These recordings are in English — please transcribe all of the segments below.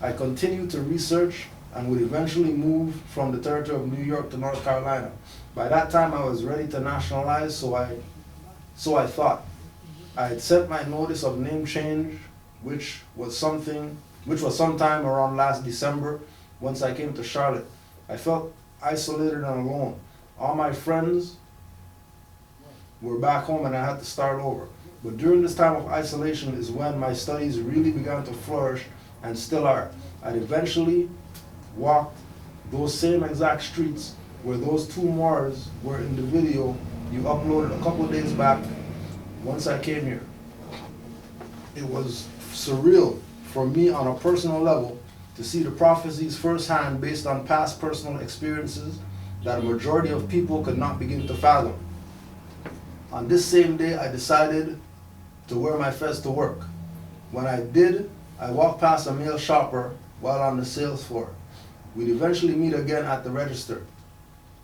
I continued to research and would eventually move from the territory of New York to North Carolina. By that time, I was ready to nationalize, so I thought. I had sent my notice of name change, which was sometime around last December. Once I came to Charlotte, I felt isolated and alone. All my friends were back home and I had to start over. But during this time of isolation is when my studies really began to flourish and still are. I'd eventually walked those same exact streets where those two Moors were in the video you uploaded a couple of days back once I came here. It was surreal for me on a personal level to see the prophecies firsthand based on past personal experiences that a majority of people could not begin to fathom. On this same day, I decided to wear my fez to work. When I did, I walked past a male shopper while on the sales floor. We'd eventually meet again at the register.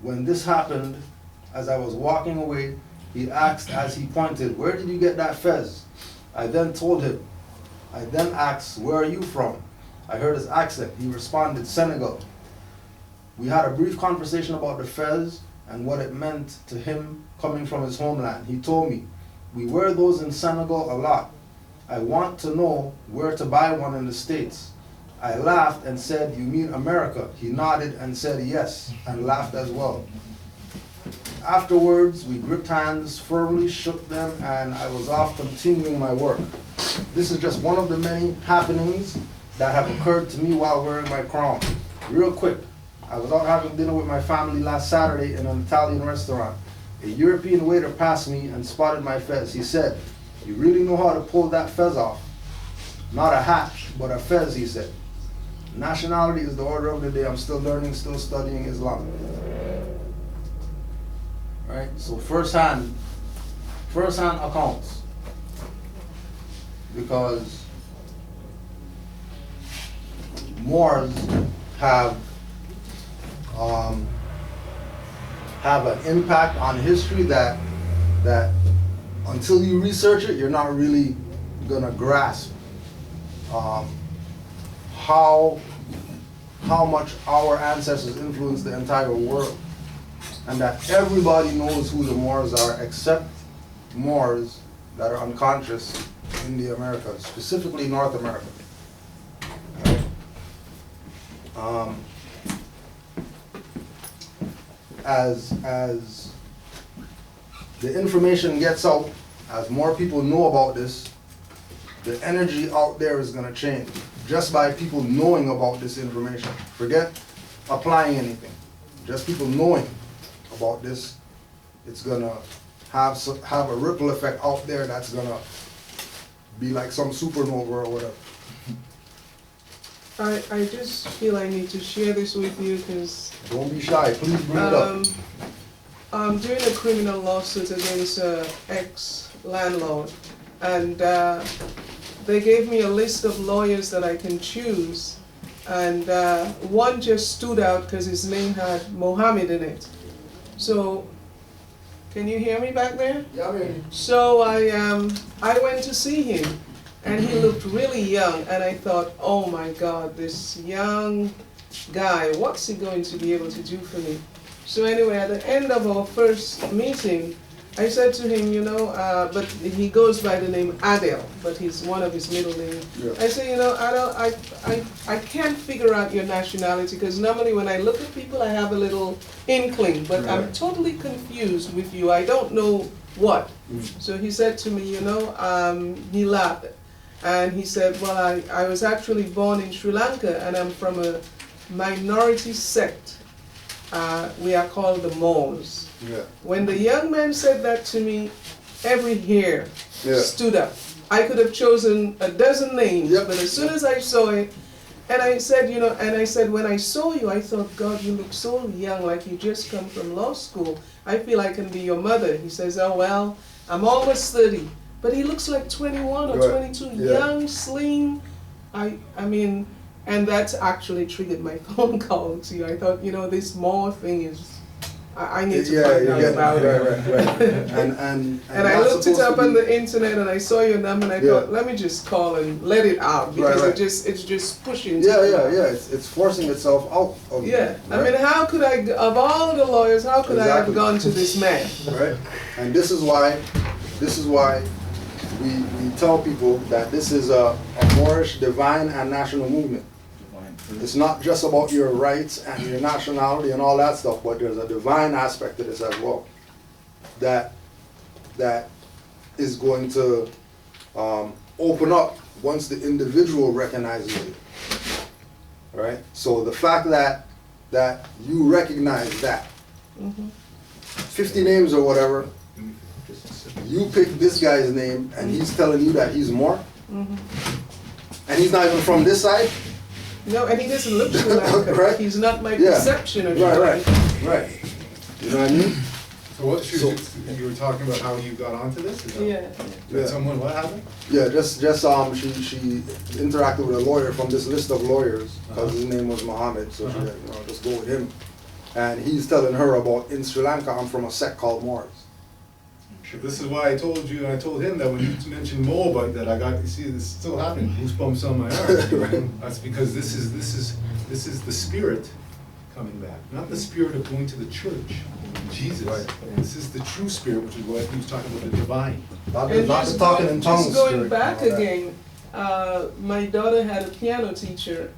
When this happened, as I was walking away, he asked as he pointed, "Where did you get that fez?" I then told him. I then asked, "Where are you from?" I heard his accent. He responded, "Senegal." We had a brief conversation about the fez and what it meant to him coming from his homeland. He told me, "We wear those in Senegal a lot. I want to know where to buy one in the States." I laughed and said, "You mean America?" He nodded and said yes, and laughed as well. Afterwards, we gripped hands, firmly shook them, and I was off continuing my work. This is just one of the many happenings that have occurred to me while wearing my crown. Real quick, I was out having dinner with my family last Saturday in an Italian restaurant. A European waiter passed me and spotted my fez. He said, "You really know how to pull that fez off." "Not a hat, but a fez," he said. Nationality is the order of the day. I'm still learning, still studying Islam. Right? So first-hand accounts. Because Moors have an impact on history that until you research it, you're not really gonna grasp how much our ancestors influenced the entire world, and that everybody knows who the Moors are except Moors that are unconscious in the Americas, specifically North America. As the information gets out, as more people know about this, the energy out there is going to change just by people knowing about this information. Forget applying anything. Just people knowing about this, it's going to have a ripple effect out there that's going to be like some supernova or whatever. I just feel I need to share this with you because... Don't be shy, please bring it up. I'm doing a criminal lawsuit against an ex-landlord, and they gave me a list of lawyers that I can choose, and one just stood out because his name had Mohammed in it. So, can you hear me back there? Yeah, I mean. So I went to see him, and he looked really young, and I thought, oh my God, this young guy, what's he going to be able to do for me? So anyway, at the end of our first meeting, I said to him, you know, but he goes by the name Adel, but he's one of his middle names. Yeah. I said, you know, Adel, I can't figure out your nationality, because normally when I look at people, I have a little inkling, but right. I'm totally confused with you. I don't know what. So he said to me, you know, he laughed, and he said, well, I was actually born in Sri Lanka, and I'm from a minority sect. We are called the Moors. Yeah. When the young man said that to me, every hair stood up. I could have chosen a dozen names, but as soon as I saw it, and I said, you know, and I said, when I saw you, I thought, God, you look so young, like you just come from law school. I feel I can be your mother. He says, oh, well, I'm almost 30. But he looks like 21 or 22, young, slim. I mean, and that's actually triggered my phone call to you. I thought, you know, this Moor thing is I need to Yeah, find you out get about it. right. And And I that's looked it supposed up to on be- the internet and I saw your number and I Yeah. thought, let me just call and let it out because Right. it's just pushing. Yeah. It's forcing itself out of you, Yeah, I right? mean, how could I, of all the lawyers, how could I have Exactly. gone to this man? Right? And this is why we tell people that this is a Moorish divine and national movement. It's not just about your rights and your nationality and all that stuff, but there's a divine aspect to this as well. That is going to open up once the individual recognizes it. Right? So the fact that you recognize that 50 names or whatever, you pick this guy's name and he's telling you that he's more, and he's not even from this side. No, and he doesn't look Sri Lankan. Right. He's not my Yeah. perception of Sri Lankan. Right. You know what I mean? So what, you were talking about how you got onto this? Is that- Yeah. Did someone, what happened? Yeah, she interacted with a lawyer from this list of lawyers because his name was Mohammed, so she said, just go with him. And he's telling her about, in Sri Lanka, I'm from a sect called Moors. This is why I told you, and I told him that when you mentioned Moabite, that I got, you see, this is still happening, goosebumps on my arm. Right. That's because this is the spirit coming back, not the spirit of going to the church, Jesus. Right. This is the true spirit, which is what he was talking about, the divine. Not And the talking in tongues. just going spirit back and all that. again, my daughter had a piano teacher,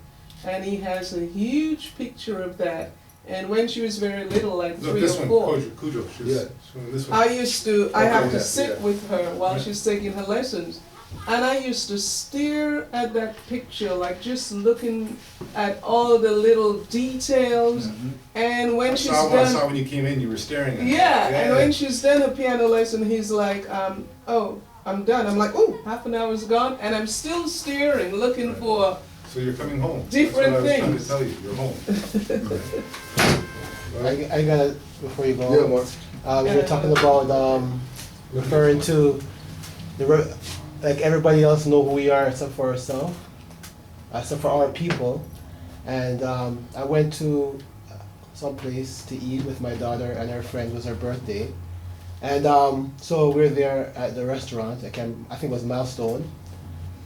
and he has a huge picture of that. And when she was very little, like Look, 3 this or one, 4, Cujo, Yeah. this one. I used to, I have to yeah, sit yeah. with her while Yeah. she's taking her lessons. And I used to stare at that picture, like just looking at all the little details. And when she's I saw done, when you came in, you were staring at it. yeah, and when she's done her piano lesson, he's like, oh, I'm done. I'm like, oh, half an hour's gone, and I'm still staring, looking Right. for. So you're coming home. Different That's what I was things. trying to tell you, you're home. I gotta, before you go, Yeah, Mark. we were talking about referring to like everybody else know who we are except for ourselves, except for our people. And I went to some place to eat with my daughter and her friend. It was her birthday, and so we're there at the restaurant. I think it was Milestone,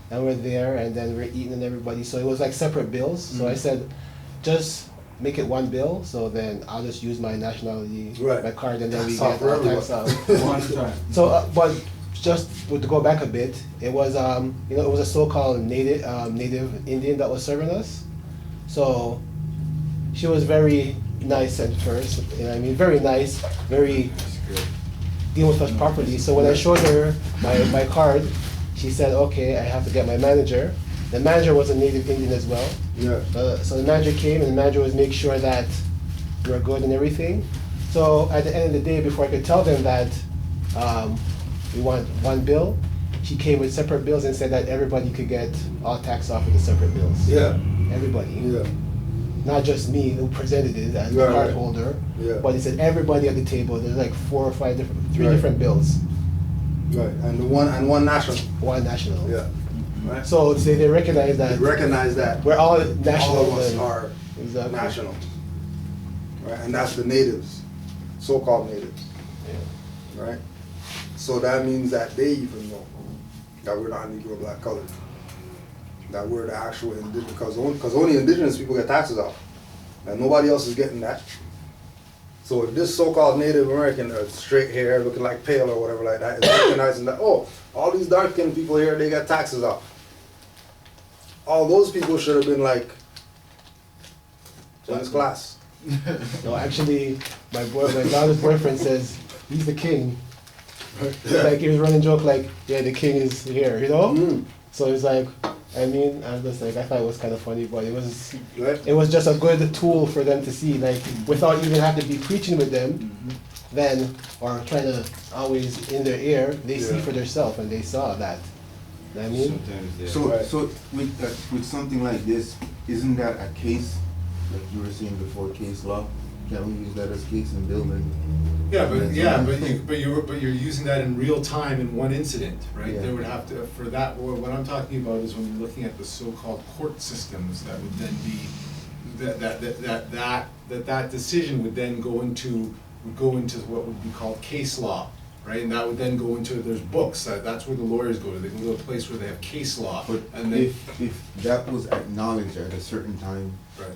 and we're there, and then we're eating and everybody. So it was like separate bills. So I said, just make it one bill, so then I'll just use my nationality, Right. my card, and then we Tax off get for our tax everybody. out. So, but just to go back a bit, it was it was a so-called native Indian that was serving us. So she was very nice at first. You know what I mean, very nice, very dealing with us properly. So when I showed her my card, she said, "Okay, I have to get my manager." The manager was a native Indian as well. Yeah. So the manager came, and the manager was make sure that we're good and everything. So at the end of the day, before I could tell them that we want one bill, she came with separate bills and said that everybody could get all tax off with the separate bills. Yeah. Everybody. Yeah. Not just me who presented it as the Right, card right. holder, Yeah. but he said everybody at the table. There's like 4 or 5 three Right. different bills, Right. And one national. one national. Yeah. Right. So they recognize that They recognize that we're all national. all of us and- are Exactly. national. Right. And that's the natives, so-called natives. Yeah. Right. So that means that they even know that we're not Negro black colored. That we're the actual indigenous, because only indigenous people get taxes off, and nobody else is getting that. So if this so-called Native American, straight hair, looking like pale or whatever like that, is recognizing that, oh, all these dark-skinned people here, they got taxes off. All those people should have been like, join this class. No, actually, my daughter's boyfriend says he's the king. Like he was running joke like, yeah, the king is here, you know. Mm. So it's like, I mean, I was just like, I thought it was kind of funny, but Right? it was just a good tool for them to see, like, without even having to be preaching with them, then or trying to always in their ear, they see Yeah. for themselves, and they saw that. You know what I mean? So, Right. so with something like this, isn't that a case, like you were saying before, case law? Can we use that as case in building? But you're using that in real time in one incident, right? Yeah. There would have to, for that, what I'm talking about is when you're looking at the so-called court systems, that would then be, that decision would then go into would go into what would be called case law, right? And that would then go into, there's books, that's where the lawyers go to. They go to a place where they have case law. But And then, if that was acknowledged at a certain time right,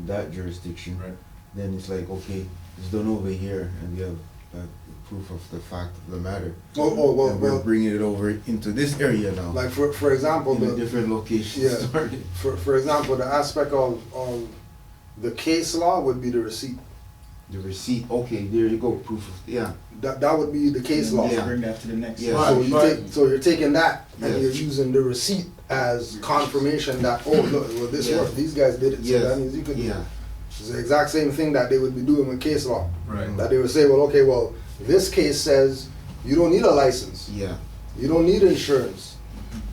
that jurisdiction, right. then it's like, okay, it's done over here, and we have proof of the fact of the matter. Well, And we're bringing it over into this area now. like for example, in a different location. yeah, for example, the aspect of the case law would be the receipt. The receipt, okay, there you go, proof of, yeah. That would be the case law. Yeah. Bring that to the next. Yeah. slide. So you're taking that and Yes. you're using the receipt as confirmation that, oh, look, well, this Yeah. worked, these guys did it, so Yes. that means you could do it. Yeah. It's the exact same thing that they would be doing with case law. Right. That they would say, well, okay, well, this case says you don't need a license, Yeah. you don't need insurance,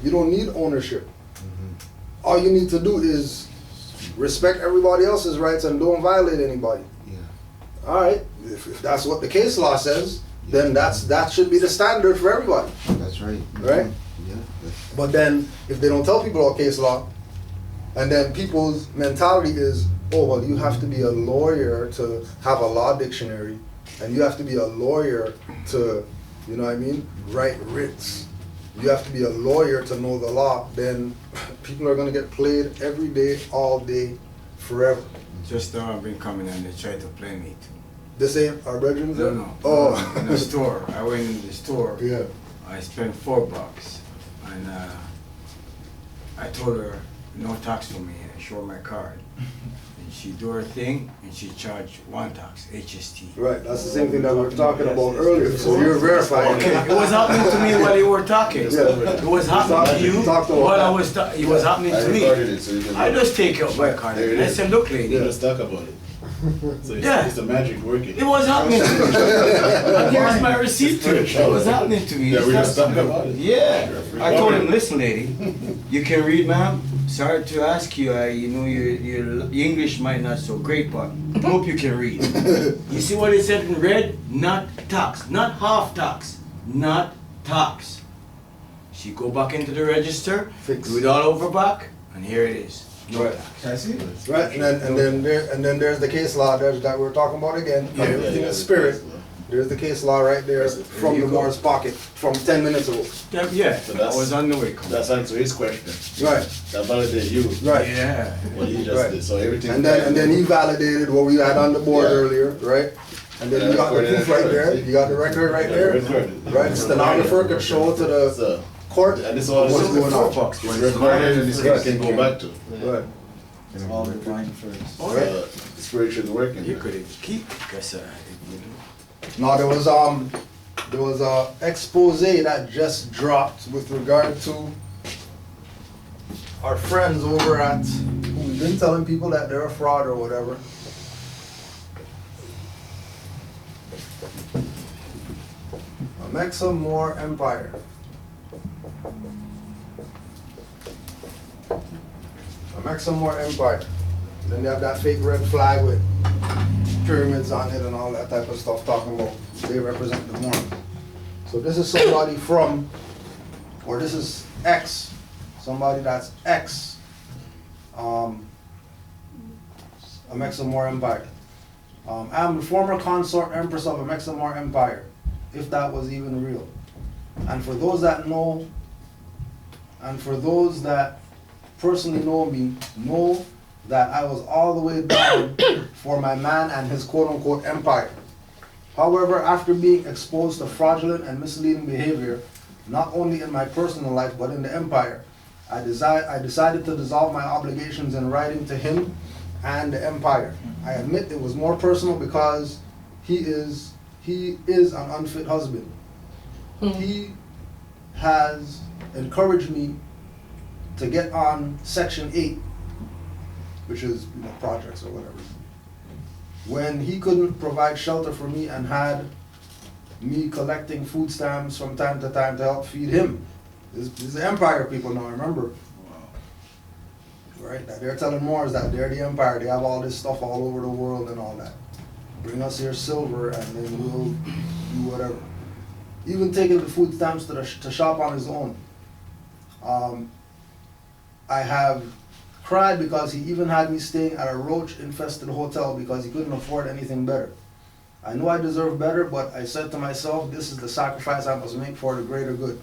you don't need ownership. Mhm. All you need to do is respect everybody else's rights and don't violate anybody. Yeah. All right, if that's what the case law says, then that should be the standard for everybody. That's right. Right? Yeah. that's- But then, if they don't tell people about case law, and then people's mentality is, oh, well, you have to be a lawyer to have a law dictionary, and you have to be a lawyer to, you know what I mean, write writs. You have to be a lawyer to know the law, then people are gonna get played every day, all day, forever. Just now I've been coming and they tried to play me too. This ain't our bedrooms? No, no. Oh. In the store. I went in the store. Yeah. I spent $4 and I told her no tax for me. I showed my card. And she do her thing and she charged one tax, HST. Right, that's the same thing that we were talking about earlier, so you're verifying. Okay, it was happening to me while you were talking. Yeah. It was happening to you Talked about while I that. was it was happening to me. recorded it so you can. I just take out my card There it and I is. said, look lady, Let's talk about it. So it's, Yeah. it's the magic working. it was happening to me. And here's my receipt to it. It was happening to me. Yeah, It's we not- just talking about it. Yeah, I told him, listen, lady, you can read, ma'am. Sorry to ask you, you know, your English might not so great, but hope you can read. You see what it said in red? Not tax, not half tax, not tax. She go back into the register, Fix. do it all over back, and here it is. No Right. tax. Can I see this? Right, and then there's the case law that we're talking about again. Yeah, Everything is spirit. There's the case law right there from you the go. Moore's pocket from 10 minutes ago. Yeah, So I that's- was on the way. Coming. That's answer his question. Right, That validate you. right. Yeah. What he just Right. did. So everything. And then he validated what we had on the board Yeah. earlier, right? And then you got the proof right there. You got the record right there. Right, stenographer could show it to the So, court. and this all What's is going on? it's recorded and this guy can go back to. Right. It's all divine first. So, the spiritual is working. You could keep because you know. Now there was a expose that just dropped with regard to our friends over at who've been telling people that they're a fraud or whatever. Amexa Moore Empire. Amexa Moore Empire. Then they have that fake red flag with pyramids on it and all that type of stuff talking about they represent the Mormons. So this is somebody from, or this is X, somebody that's X, Amexa Moore Empire. I'm the former consort empress of Amexa Moore Empire, if that was even real. And for those that know, and for those that personally know me, know that I was all the way down for my man and his quote-unquote empire. However, after being exposed to fraudulent and misleading behavior, not only in my personal life but in the empire, I decided to dissolve my obligations in writing to him and the empire. I admit it was more personal because he is an unfit husband. He has encouraged me to get on Section 8, which is projects or whatever, when he couldn't provide shelter for me and had me collecting food stamps from time to time to help feed him. This is the empire people now, remember? Right, that they're telling Moors that they're the empire, they have all this stuff all over the world and all that. Bring us here silver and then we'll do whatever. Even taking the food stamps to shop on his own. I have cried because he even had me staying at a roach-infested hotel because he couldn't afford anything better. I knew I deserved better, but I said to myself, this is the sacrifice I must make for the greater good.